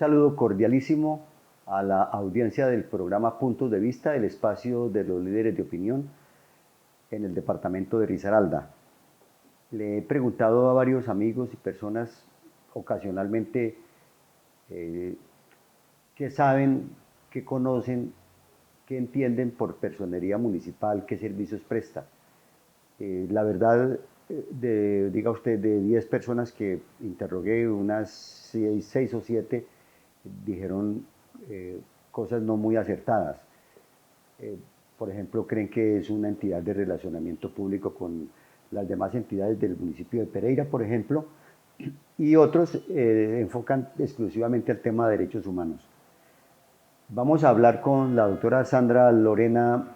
saludo cordialísimo a la audiencia del programa Puntos de Vista, el espacio de los líderes de opinión en el departamento de Risaralda. Le he preguntado a varios amigos y personas ocasionalmente qué saben, qué conocen, qué entienden por personería municipal, qué servicios presta. La verdad, diga usted, de 10 personas que interrogué, unas 6 o 7 dijeron cosas no muy acertadas. Por ejemplo, creen que es una entidad de relacionamiento público con las demás entidades del municipio de Pereira, por ejemplo, y otros enfocan exclusivamente al tema de derechos humanos. Vamos a hablar con la doctora Sandra Lorena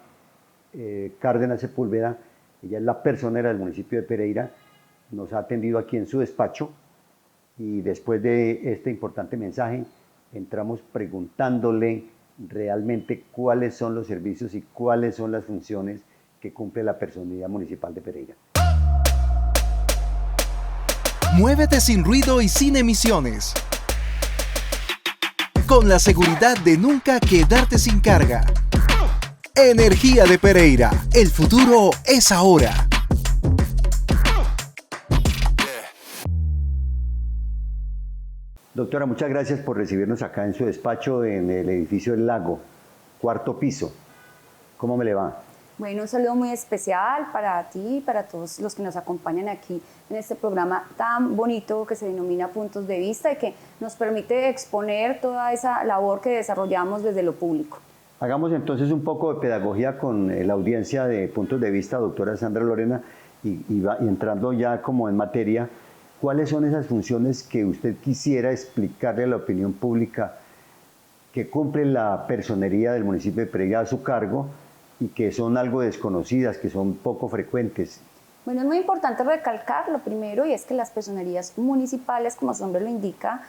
Cárdenas Sepúlveda. Ella es la personera del municipio de Pereira, nos ha atendido aquí en su despacho y después de este importante mensaje entramos preguntándole realmente cuáles son los servicios y cuáles son las funciones que cumple la Personería Municipal de Pereira. Muévete sin ruido y sin emisiones. Con la seguridad de nunca quedarte sin carga. Energía de Pereira. El futuro es ahora. Doctora, muchas gracias por recibirnos acá en su despacho en el edificio El Lago, 4º piso. ¿Cómo me le va? Bueno, un saludo muy especial para ti y para todos los que nos acompañan aquí en este programa tan bonito que se denomina Puntos de Vista y que nos permite exponer toda esa labor que desarrollamos desde lo público. Hagamos entonces un poco de pedagogía con la audiencia de Puntos de Vista, doctora Sandra Lorena, y entrando ya como en materia, ¿cuáles son esas funciones que usted quisiera explicarle a la opinión pública que cumple la personería del municipio de Pereira a su cargo y que son algo desconocidas, que son poco frecuentes? Bueno, es muy importante recalcar lo primero, y es que las personerías municipales, como su nombre lo indica,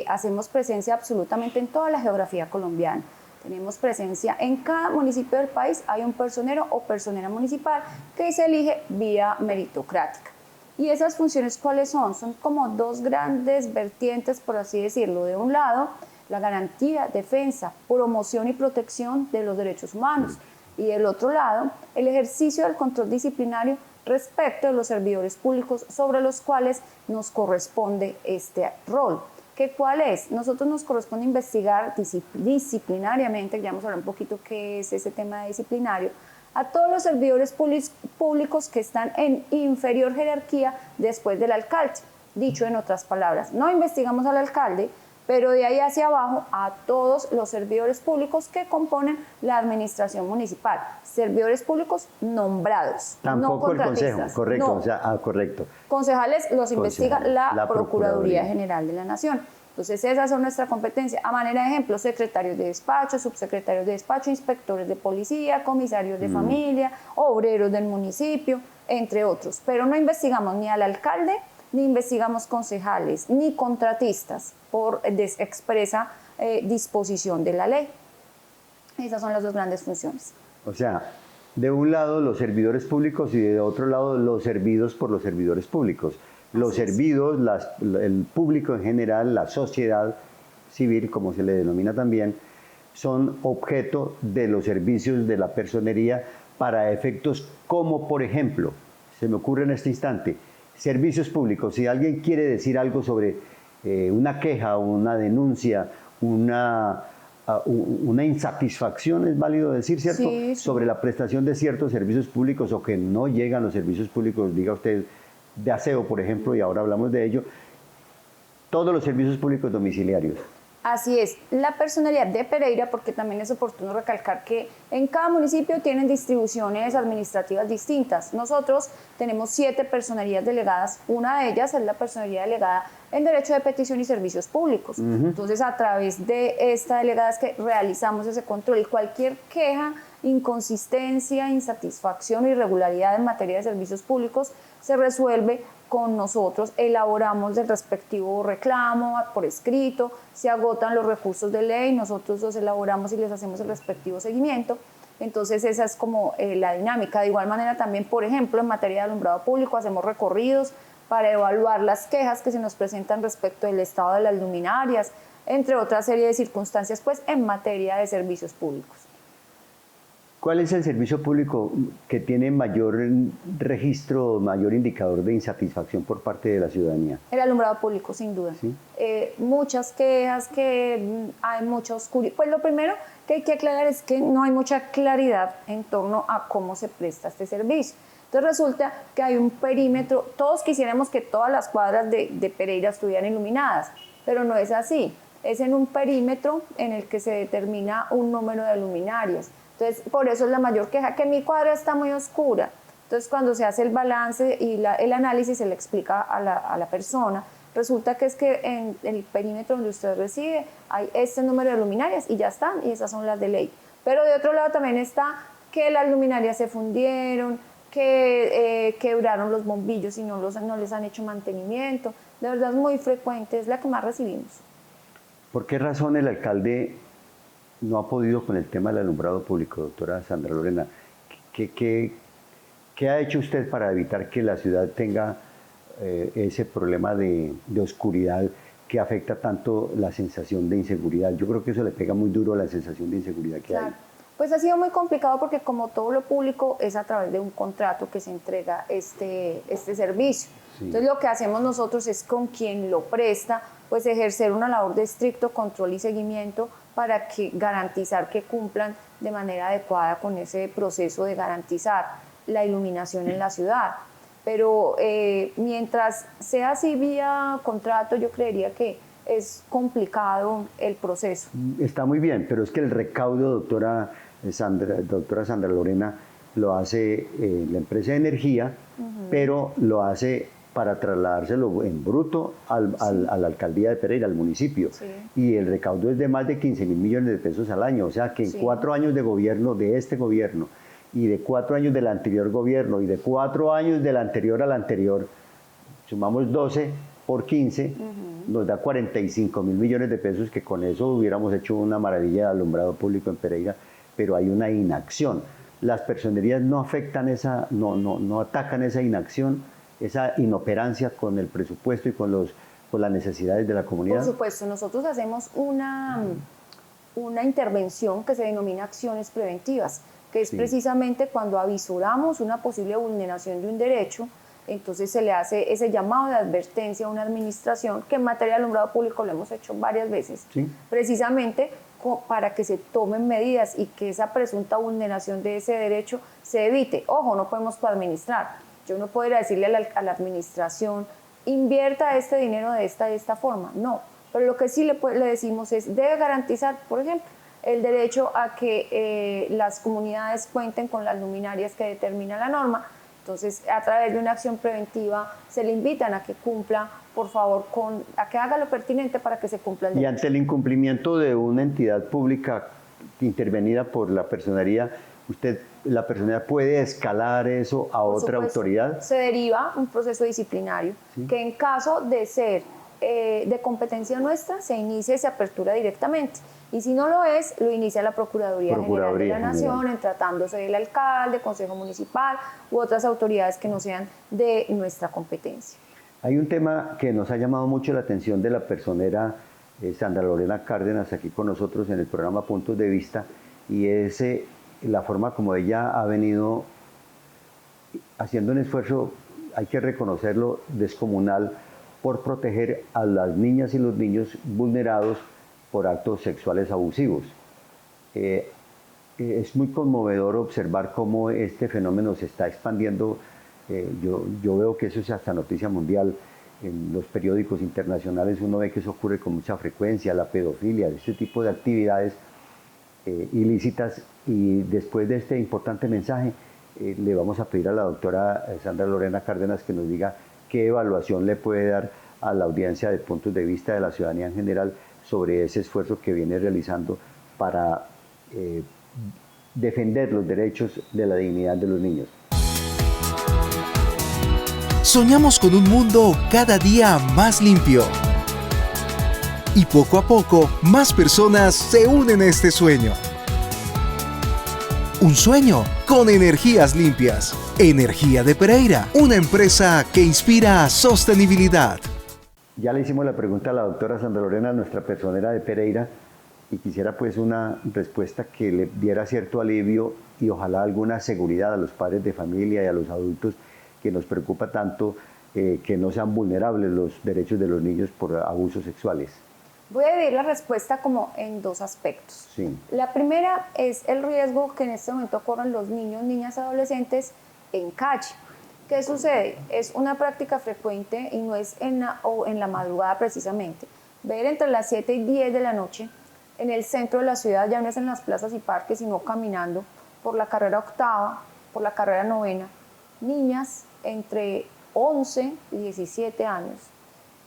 hacemos presencia absolutamente en toda la geografía colombiana. Tenemos presencia en cada municipio del país, hay un personero o personera municipal que se elige vía meritocrática. ¿Y esas funciones cuáles son? Son como dos grandes vertientes, por así decirlo. De un lado, la garantía, defensa, promoción y protección de los derechos humanos. Y del otro lado, el ejercicio del control disciplinario respecto de los servidores públicos sobre los cuales nos corresponde este rol. ¿Qué cuál es? Nosotros nos corresponde investigar disciplinariamente, ya vamos a hablar un poquito qué es ese tema de disciplinario, a todos los servidores públicos que están en inferior jerarquía después del alcalde. Dicho en otras palabras, no investigamos al alcalde, pero de ahí hacia abajo a todos los servidores públicos que componen la administración municipal, servidores públicos nombrados, Tampoco no el consejo, correcto, no. o sea, correcto. Concejales los investiga la Procuraduría General de la Nación. Entonces esas son nuestra competencia. A manera de ejemplo, secretarios de despacho, subsecretarios de despacho, inspectores de policía, comisarios de familia, obreros del municipio, entre otros. Pero no investigamos ni al alcalde, ni investigamos concejales, ni contratistas por expresa disposición de la ley. Esas son las dos grandes funciones. O sea, de un lado los servidores públicos y de otro lado los servidos por los servidores públicos. Los servidos, el público en general, la sociedad civil, como se le denomina también, son objeto de los servicios de la personería para efectos como, por ejemplo, se me ocurre en este instante, servicios públicos. Si alguien quiere decir algo sobre una queja, una denuncia, una insatisfacción, es válido decir, ¿cierto? Sí. Sobre la prestación de ciertos servicios públicos o que no llegan los servicios públicos, diga usted, de aseo, por ejemplo, y ahora hablamos de ello, todos los servicios públicos domiciliarios. Así es, la personalidad de Pereira, porque también es oportuno recalcar que en cada municipio tienen distribuciones administrativas distintas. Nosotros tenemos 7 personerías delegadas, una de ellas es la personería delegada en Derecho de Petición y Servicios Públicos. Entonces, a través de esta delegada es que realizamos ese control y cualquier queja, inconsistencia, insatisfacción o irregularidad en materia de servicios públicos se resuelve con nosotros, elaboramos el respectivo reclamo por escrito, se agotan los recursos de ley, nosotros los elaboramos y les hacemos el respectivo seguimiento. Entonces esa es como la dinámica. De igual manera también, por ejemplo, en materia de alumbrado público hacemos recorridos para evaluar las quejas que se nos presentan respecto del estado de las luminarias, entre otra serie de circunstancias, pues en materia de servicios públicos. ¿Cuál es el servicio público que tiene mayor registro, mayor indicador de insatisfacción por parte de la ciudadanía? El alumbrado público, sin duda. ¿Sí? Muchas quejas, que hay mucha oscuridad. Pues lo primero que hay que aclarar es que no hay mucha claridad en torno a cómo se presta este servicio. Entonces resulta que hay un perímetro, todos quisiéramos que todas las cuadras de Pereira estuvieran iluminadas, pero no es así. Es en un perímetro en el que se determina un número de luminarias. Entonces, por eso es la mayor queja, que mi cuadra está muy oscura. Entonces, cuando se hace el balance y el análisis, se le explica a la persona, resulta que es que en el perímetro donde usted reside hay este número de luminarias y ya están, y esas son las de ley. Pero de otro lado también está que las luminarias se fundieron, que quebraron los bombillos y no les han hecho mantenimiento. De verdad es muy frecuente, es la que más recibimos. ¿Por qué razón el alcalde no ha podido con el tema del alumbrado público, doctora Sandra Lorena? ¿Qué ha hecho usted para evitar que la ciudad tenga ese problema de oscuridad que afecta tanto la sensación de inseguridad? Yo creo que eso le pega muy duro a la sensación de inseguridad que hay. Pues ha sido muy complicado porque como todo lo público es a través de un contrato que se entrega este servicio. Sí. Entonces lo que hacemos nosotros es con quien lo presta, pues ejercer una labor de estricto control y seguimiento para garantizar que cumplan de manera adecuada con ese proceso de garantizar la iluminación en la ciudad. Pero mientras sea así vía contrato, yo creería que es complicado el proceso. Está muy bien, pero es que el recaudo, doctora Sandra Lorena, lo hace la empresa de energía, pero lo hace para trasladárselo en bruto a la alcaldía de Pereira, al municipio. Sí. Y el recaudo es de más de 15.000 millones de pesos al año. O sea que en 4 años de gobierno, de este gobierno, y de 4 años del anterior gobierno, y de 4 años del anterior al anterior, sumamos 12 por 15, nos da 45.000 millones de pesos, que con eso hubiéramos hecho una maravilla de alumbrado público en Pereira, pero hay una inacción. Las personerías no afectan no atacan esa inacción, esa inoperancia con el presupuesto y con las necesidades de la comunidad. Por supuesto, nosotros hacemos una intervención que se denomina acciones preventivas, que es precisamente cuando avisoramos una posible vulneración de un derecho. Entonces se le hace ese llamado de advertencia a una administración, que en materia de alumbrado público lo hemos hecho varias veces, precisamente para que se tomen medidas y que esa presunta vulneración de ese derecho se evite. Ojo, no podemos coadministrar. Yo no puedo ir a decirle a la administración, invierta este dinero de esta forma. No, pero lo que sí le decimos es, debe garantizar, por ejemplo, el derecho a que las comunidades cuenten con las luminarias que determina la norma. Entonces, a través de una acción preventiva, se le invitan a que cumpla, por favor, a que haga lo pertinente para que se cumpla el derecho. Y ante el incumplimiento de una entidad pública intervenida por la personería, la personería puede escalar eso a otra autoridad. Se deriva un proceso disciplinario, que en caso de ser de competencia nuestra, se inicia y se apertura directamente. Y si no lo es, lo inicia la Procuraduría General de la Nación, en tratándose del alcalde, Consejo Municipal u otras autoridades que no sean de nuestra competencia. Hay un tema que nos ha llamado mucho la atención de la personera Sandra Lorena Cárdenas aquí con nosotros en el programa Puntos de Vista, y es la forma como ella ha venido haciendo un esfuerzo, hay que reconocerlo, descomunal, por proteger a las niñas y los niños vulnerados por actos sexuales abusivos. Es muy conmovedor observar cómo este fenómeno se está expandiendo. Yo veo que eso es hasta noticia mundial. En los periódicos internacionales uno ve que eso ocurre con mucha frecuencia, la pedofilia, este tipo de actividades ilícitas. Y después de este importante mensaje, le vamos a pedir a la doctora Sandra Lorena Cárdenas que nos diga qué evaluación le puede dar a la audiencia de Puntos de Vista de la ciudadanía en general sobre ese esfuerzo que viene realizando para defender los derechos de la dignidad de los niños. Soñamos con un mundo cada día más limpio. Y poco a poco, más personas se unen a este sueño. Un sueño con energías limpias. Energía de Pereira, una empresa que inspira sostenibilidad. Ya le hicimos la pregunta a la doctora Sandra Lorena, nuestra personera de Pereira, y quisiera pues una respuesta que le diera cierto alivio y ojalá alguna seguridad a los padres de familia y a los adultos que nos preocupa tanto que no sean vulnerables los derechos de los niños por abusos sexuales. Voy a dividir la respuesta como en dos aspectos. Sí. La primera es el riesgo que en este momento corren los niños, niñas, adolescentes en calle. ¿Qué sucede? Es una práctica frecuente y no es en la madrugada precisamente. Ver entre las 7 y 10 de la noche en el centro de la ciudad, ya no es en las plazas y parques, sino caminando por la carrera octava, por la carrera novena, niñas entre 11 y 17 años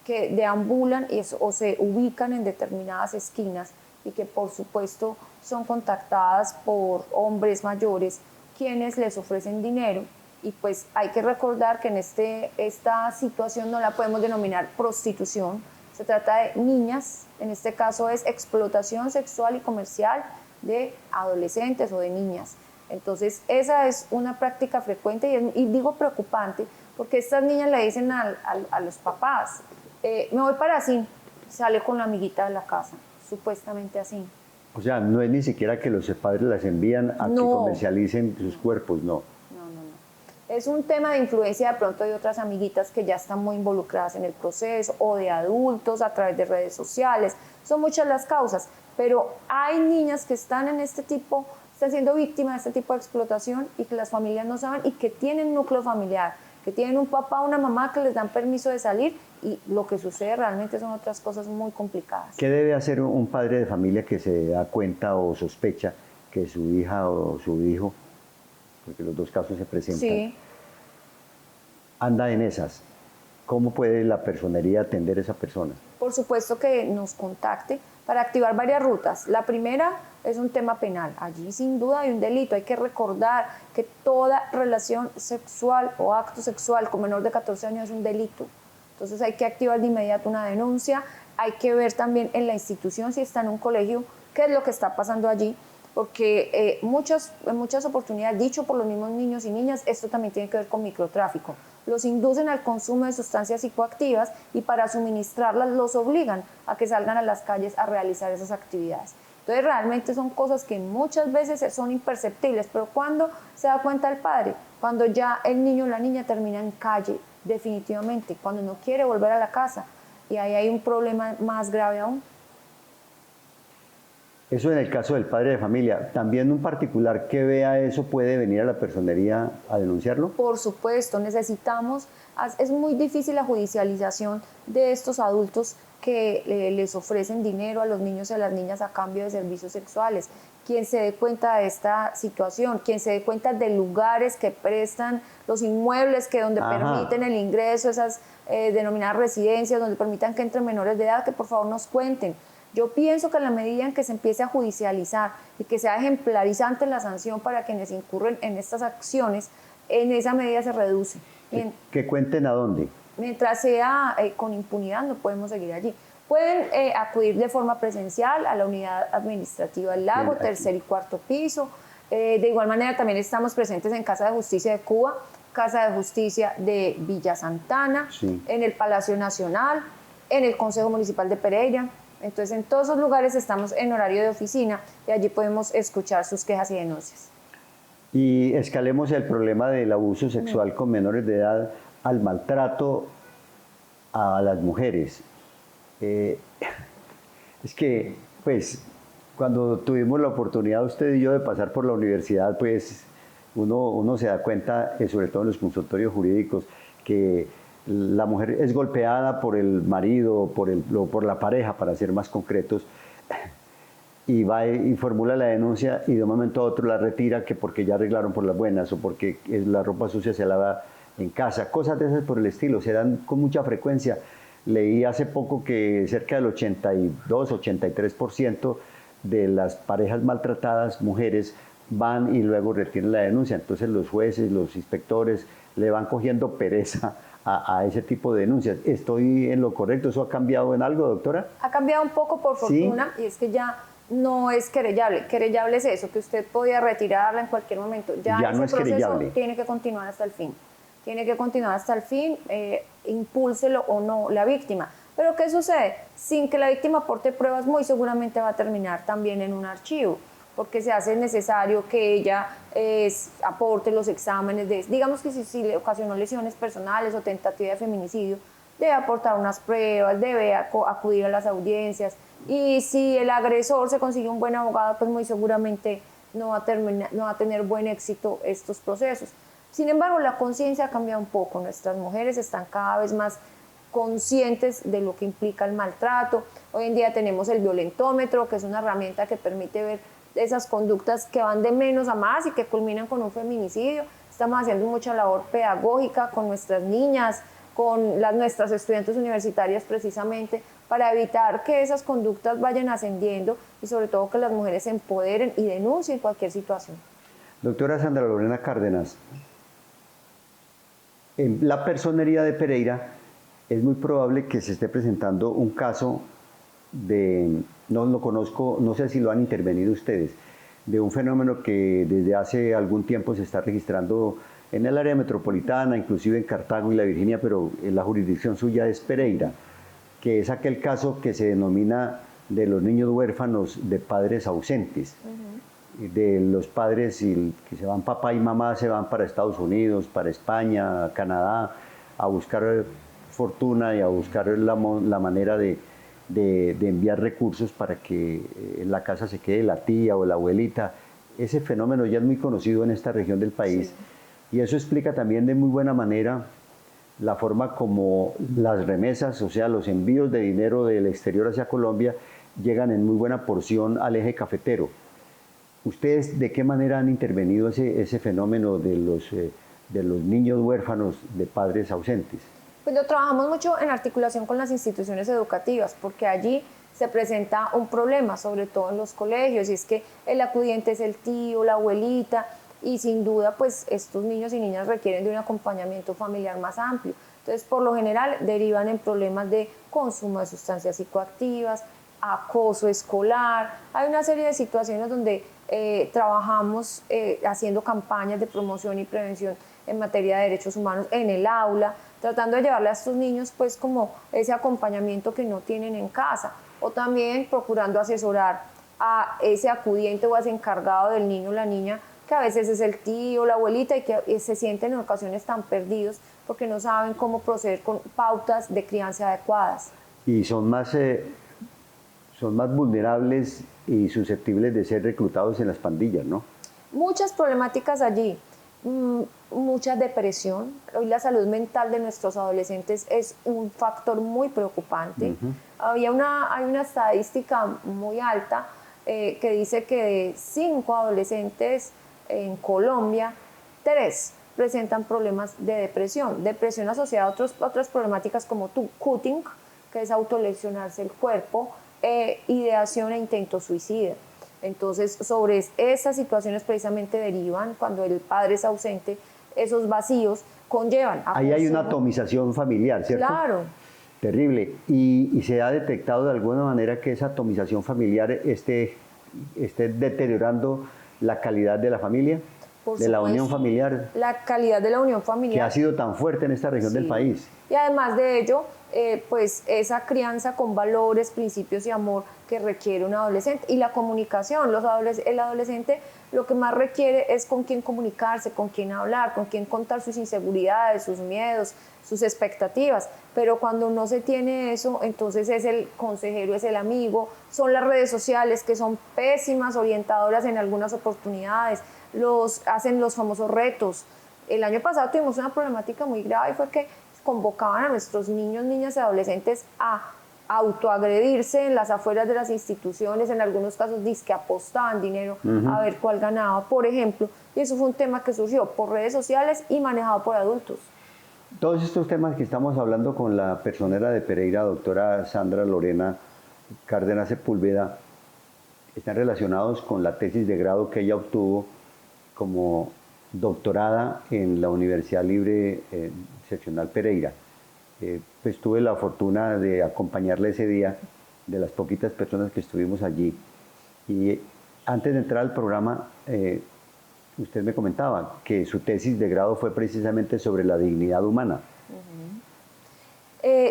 que deambulan o se ubican en determinadas esquinas y que por supuesto son contactadas por hombres mayores quienes les ofrecen dinero. Y pues hay que recordar que en esta situación no la podemos denominar prostitución, se trata de niñas, en este caso es explotación sexual y comercial de adolescentes o de niñas. Entonces esa es una práctica frecuente y digo preocupante porque estas niñas le dicen a los papás, me voy para así, sale con la amiguita de la casa, supuestamente así. O sea, no es ni siquiera que los padres las envían a que comercialicen sus cuerpos, no. Es un tema de influencia de pronto de otras amiguitas que ya están muy involucradas en el proceso o de adultos a través de redes sociales. Son muchas las causas, pero hay niñas que están están siendo víctimas de este tipo de explotación y que las familias no saben y que tienen núcleo familiar, que tienen un papá o una mamá que les dan permiso de salir y lo que sucede realmente son otras cosas muy complicadas. ¿Qué debe hacer un padre de familia que se da cuenta o sospecha que su hija o su hijo, porque los dos casos se presentan, sí, anda en esas? ¿Cómo puede la personería atender a esa persona? Por supuesto que nos contacte para activar varias rutas. La primera es un tema penal. Allí sin duda hay un delito. Hay que recordar que toda relación sexual o acto sexual con menor de 14 años es un delito. Entonces hay que activar de inmediato una denuncia. Hay que ver también en la institución, si está en un colegio, qué es lo que está pasando allí. Porque en muchas oportunidades, dicho por los mismos niños y niñas, esto también tiene que ver con microtráfico. Los inducen al consumo de sustancias psicoactivas y para suministrarlas los obligan a que salgan a las calles a realizar esas actividades. Entonces realmente son cosas que muchas veces son imperceptibles, pero ¿cuándo se da cuenta el padre? Cuando ya el niño o la niña termina en calle, definitivamente, cuando no quiere volver a la casa, y ahí hay un problema más grave aún. Eso en el caso del padre de familia. ¿También un particular que vea eso puede venir a la personería a denunciarlo? Por supuesto, es muy difícil la judicialización de estos adultos que les ofrecen dinero a los niños y a las niñas a cambio de servicios sexuales. Quien se dé cuenta de esta situación, quien se dé cuenta de lugares que prestan los inmuebles donde permiten el ingreso, esas denominadas residencias, donde permitan que entren menores de edad, que por favor nos cuenten. Yo pienso que en la medida en que se empiece a judicializar y que sea ejemplarizante la sanción para quienes incurren en estas acciones, en esa medida se reduce. Que cuenten a dónde. Mientras sea con impunidad, no podemos seguir allí. Pueden acudir de forma presencial a la unidad administrativa del Lago, tercer y cuarto piso. De igual manera, también estamos presentes en Casa de Justicia de Cuba, Casa de Justicia de Villa Santana, sí, en el Palacio Nacional, en el Consejo Municipal de Pereira. Entonces, en todos esos lugares estamos en horario de oficina y allí podemos escuchar sus quejas y denuncias. Y escalemos el problema del abuso sexual con menores de edad al maltrato a las mujeres. Es que, pues, cuando tuvimos la oportunidad usted y yo de pasar por la universidad, pues, uno se da cuenta, sobre todo en los consultorios jurídicos, que la mujer es golpeada por el marido, por la pareja, para ser más concretos, y va y formula la denuncia y de un momento a otro la retira, que porque ya arreglaron por las buenas o porque la ropa sucia se lava en casa. Cosas de esas por el estilo, se dan con mucha frecuencia. Leí hace poco que cerca del 82-83% de las parejas maltratadas, mujeres, van y luego retiran la denuncia. Entonces los jueces, los inspectores le van cogiendo pereza a ese tipo de denuncias. ¿Estoy en lo correcto? ¿Eso ha cambiado en algo, doctora? Ha cambiado un poco, por fortuna, ¿sí? Y es que ya no es querellable. Querellable es eso, que usted podía retirarla en cualquier momento. Ya no es querellable. Tiene que continuar hasta el fin. Tiene que continuar hasta el fin, impúlselo o no la víctima. Pero ¿qué sucede? Sin que la víctima aporte pruebas, muy seguramente va a terminar también en un archivo, porque se hace necesario que ella aporte los exámenes, digamos que si le ocasionó lesiones personales o tentativa de feminicidio, debe aportar unas pruebas, debe acudir a las audiencias, y si el agresor se consigue un buen abogado, pues muy seguramente no va a tener buen éxito estos procesos. Sin embargo, la conciencia ha cambiado un poco, nuestras mujeres están cada vez más conscientes de lo que implica el maltrato. Hoy en día tenemos el violentómetro, que es una herramienta que permite ver esas conductas que van de menos a más y que culminan con un feminicidio. Estamos haciendo mucha labor pedagógica con nuestras niñas, con nuestras estudiantes universitarias precisamente, para evitar que esas conductas vayan ascendiendo y sobre todo que las mujeres se empoderen y denuncien cualquier situación. Doctora Sandra Lorena Cárdenas, en la personería de Pereira es muy probable que se esté presentando un caso no lo conozco, no sé si lo han intervenido ustedes, de un fenómeno que desde hace algún tiempo se está registrando en el área metropolitana, inclusive en Cartago y la Virginia, pero en la jurisdicción suya es Pereira, que es aquel caso que se denomina de los niños huérfanos de padres ausentes. De los padres que se van, papá y mamá se van para Estados Unidos, para España, Canadá, a buscar fortuna y a buscar la manera de enviar recursos para que en la casa se quede la tía o la abuelita. Ese fenómeno ya es muy conocido en esta región del país, sí. Y eso explica también de muy buena manera la forma como las remesas, o sea, los envíos de dinero del exterior hacia Colombia, llegan en muy buena porción al eje cafetero. ¿Ustedes de qué manera han intervenido ese fenómeno de los niños huérfanos de padres ausentes? Pues lo trabajamos mucho en articulación con las instituciones educativas, porque allí se presenta un problema, sobre todo en los colegios, y es que el acudiente es el tío, la abuelita, y sin duda pues estos niños y niñas requieren de un acompañamiento familiar más amplio. Entonces, por lo general, derivan en problemas de consumo de sustancias psicoactivas, acoso escolar. Hay una serie de situaciones donde trabajamos haciendo campañas de promoción y prevención en materia de derechos humanos en el aula, tratando de llevarle a estos niños pues como ese acompañamiento que no tienen en casa, o también procurando asesorar a ese acudiente o a ese encargado del niño o la niña, que a veces es el tío o la abuelita, y que se sienten en ocasiones tan perdidos porque no saben cómo proceder con pautas de crianza adecuadas. Y son más vulnerables y susceptibles de ser reclutados en las pandillas, ¿no? Muchas problemáticas allí, mucha depresión. Hoy la salud mental de nuestros adolescentes es un factor muy preocupante. Hay una estadística muy alta que dice que de 5 adolescentes en Colombia, 3 presentan problemas de depresión asociada a otras problemáticas como cutting, que es autolesionarse el cuerpo, ideación e intento suicida. Entonces, sobre esas situaciones precisamente derivan, cuando el padre es ausente, esos vacíos conllevan a ahí hay una atomización familiar, ¿cierto? Claro. Terrible. Y se ha detectado de alguna manera que esa atomización familiar esté deteriorando la calidad de la familia, de la unión familiar. La calidad de la unión familiar. Que ha sido tan fuerte en esta región del país. Y además de ello, pues esa crianza con valores, principios y amor que requiere un adolescente. Y la comunicación. El adolescente lo que más requiere es con quién comunicarse, con quién hablar, con quién contar sus inseguridades, sus miedos, sus expectativas. Pero cuando no se tiene eso, entonces es el consejero, es el amigo, son las redes sociales, que son pésimas orientadoras en algunas oportunidades, hacen los famosos retos. El año pasado tuvimos una problemática muy grave, y fue que convocaban a nuestros niños, niñas y adolescentes a autoagredirse en las afueras de las instituciones, en algunos casos dizque apostaban dinero a ver cuál ganaba, por ejemplo, y eso fue un tema que surgió por redes sociales y manejado por adultos. Todos estos temas que estamos hablando con la personera de Pereira, doctora Sandra Lorena Cárdenas Sepúlveda, están relacionados con la tesis de grado que ella obtuvo como doctorada en la Universidad Libre Seccional Pereira. Pues tuve la fortuna de acompañarle ese día, de las poquitas personas que estuvimos allí. Y antes de entrar al programa, usted me comentaba que su tesis de grado fue precisamente sobre la dignidad humana.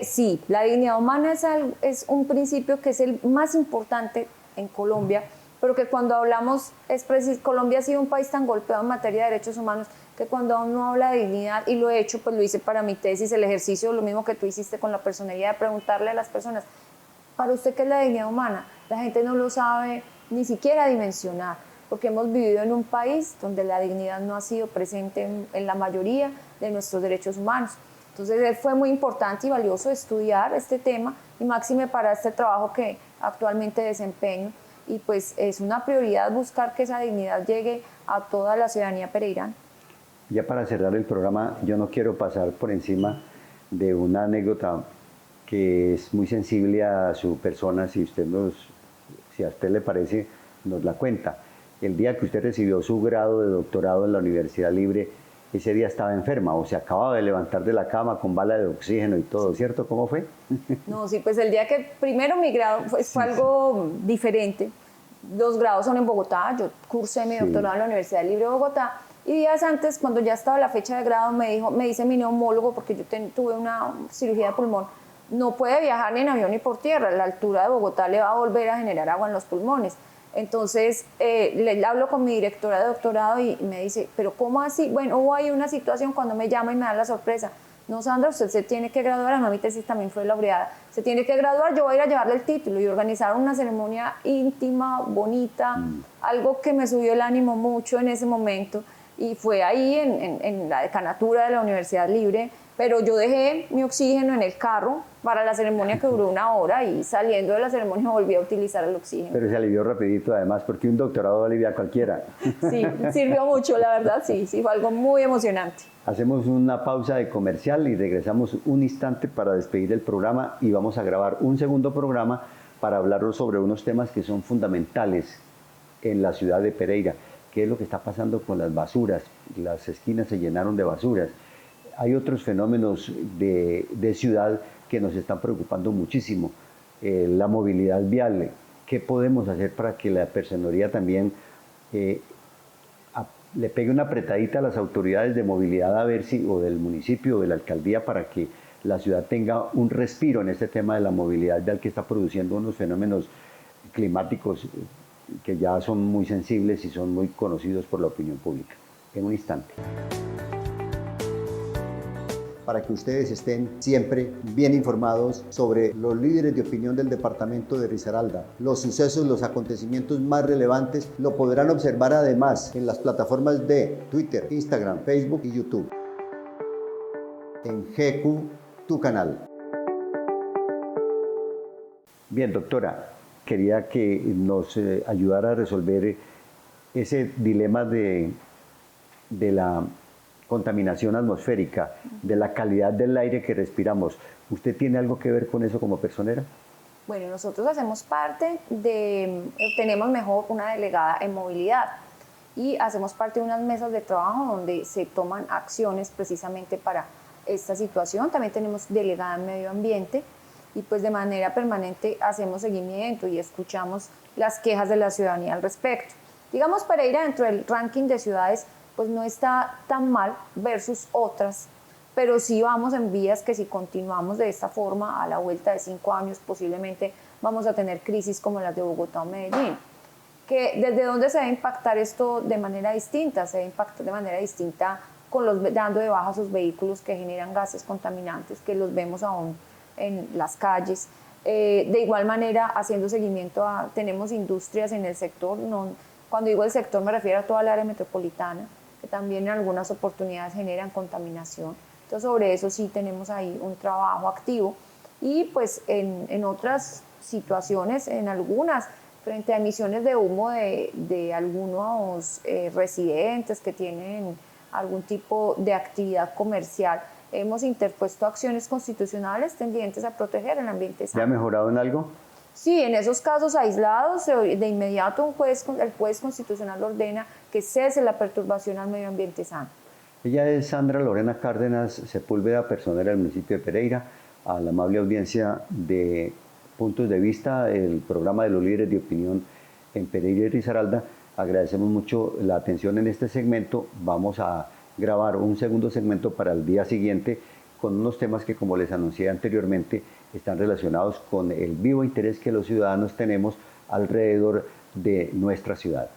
Sí, la dignidad humana es un principio que es el más importante en Colombia, pero que cuando hablamos, Colombia ha sido un país tan golpeado en materia de derechos humanos que cuando uno habla de dignidad, y lo he hecho, pues lo hice para mi tesis, el ejercicio, lo mismo que tú hiciste con la personería, de preguntarle a las personas, ¿para usted qué es la dignidad humana? La gente no lo sabe ni siquiera dimensionar, porque hemos vivido en un país donde la dignidad no ha sido presente en la mayoría de nuestros derechos humanos. Entonces fue muy importante y valioso estudiar este tema, y máxime para este trabajo que actualmente desempeño, y pues es una prioridad buscar que esa dignidad llegue a toda la ciudadanía pereirana. Ya para cerrar el programa, yo no quiero pasar por encima de una anécdota que es muy sensible a su persona, si a usted le parece, nos la cuenta. El día que usted recibió su grado de doctorado en la Universidad Libre, ese día estaba enferma o se acababa de levantar de la cama con bala de oxígeno y todo, ¿cierto? ¿Cómo fue? No, sí, pues el día que primero mi grado fue algo diferente. Los grados son en Bogotá, yo cursé mi doctorado en la Universidad Libre de Bogotá, y días antes, cuando ya estaba la fecha de grado, me dice mi neumólogo, porque yo tuve una cirugía de pulmón, no puede viajar ni en avión ni por tierra, la altura de Bogotá le va a volver a generar agua en los pulmones. Entonces le hablo con mi directora de doctorado y me dice, ¿pero cómo así? Bueno, hubo ahí una situación cuando me llama y me da la sorpresa. No, Sandra, usted se tiene que graduar, además mi tesis también fue laureada, se tiene que graduar, yo voy a ir a llevarle el título, y organizaron una ceremonia íntima, bonita, algo que me subió el ánimo mucho en ese momento, y fue ahí en la decanatura de la Universidad Libre, pero yo dejé mi oxígeno en el carro para la ceremonia, que duró 1 hora, y saliendo de la ceremonia volví a utilizar el oxígeno. Pero se alivió rapidito además, porque un doctorado alivia a cualquiera. Sí, sirvió mucho, la verdad, sí, fue algo muy emocionante. Hacemos una pausa de comercial y regresamos un instante para despedir el programa, y vamos a grabar un segundo programa para hablaros sobre unos temas que son fundamentales en la ciudad de Pereira. ¿Qué es lo que está pasando con las basuras? Las esquinas se llenaron de basuras. Hay otros fenómenos de ciudad que nos están preocupando muchísimo. La movilidad vial. ¿Qué podemos hacer para que la personería también le pegue una apretadita a las autoridades de movilidad, a ver si, o del municipio o de la alcaldía, para que la ciudad tenga un respiro en este tema de la movilidad vial, que está produciendo unos fenómenos climáticos que ya son muy sensibles y son muy conocidos por la opinión pública? En un instante. Para que ustedes estén siempre bien informados sobre los líderes de opinión del departamento de Risaralda, los sucesos, los acontecimientos más relevantes, lo podrán observar además en las plataformas de Twitter, Instagram, Facebook y YouTube. En GQ, tu canal. Bien, doctora, quería que nos ayudara a resolver ese dilema de la contaminación atmosférica, de la calidad del aire que respiramos. ¿Usted tiene algo que ver con eso como personera? Bueno, nosotros hacemos parte tenemos mejor una delegada en movilidad, y hacemos parte de unas mesas de trabajo donde se toman acciones precisamente para esta situación. También tenemos delegada en medio ambiente, y pues de manera permanente hacemos seguimiento y escuchamos las quejas de la ciudadanía al respecto. Digamos, Pereira dentro del ranking de ciudades pues no está tan mal versus otras, pero sí vamos en vías que si continuamos de esta forma, a la vuelta de 5 años posiblemente vamos a tener crisis como las de Bogotá o Medellín. ¿Desde dónde se debe impactar esto de manera distinta? Se debe impactar de manera distinta dando de baja a sus vehículos que generan gases contaminantes, que los vemos aún en las calles. De igual manera, haciendo seguimiento tenemos industrias en el sector, cuando digo el sector me refiero a toda el área metropolitana, que también en algunas oportunidades generan contaminación. Entonces, sobre eso sí tenemos ahí un trabajo activo. Y pues en otras situaciones, en algunas, frente a emisiones de humo de algunos residentes que tienen algún tipo de actividad comercial, hemos interpuesto acciones constitucionales tendientes a proteger el ambiente sano. ¿Ya ha mejorado en algo? Sí, en esos casos aislados, de inmediato el juez constitucional ordena que cese la perturbación al medio ambiente sano. Ella es Sandra Lorena Cárdenas Sepúlveda, personera del municipio de Pereira, a la amable audiencia de Puntos de Vista, el programa de los líderes de opinión en Pereira y Risaralda. Agradecemos mucho la atención en este segmento. Vamos a grabar un segundo segmento para el día siguiente con unos temas que, como les anuncié anteriormente, están relacionados con el vivo interés que los ciudadanos tenemos alrededor de nuestra ciudad.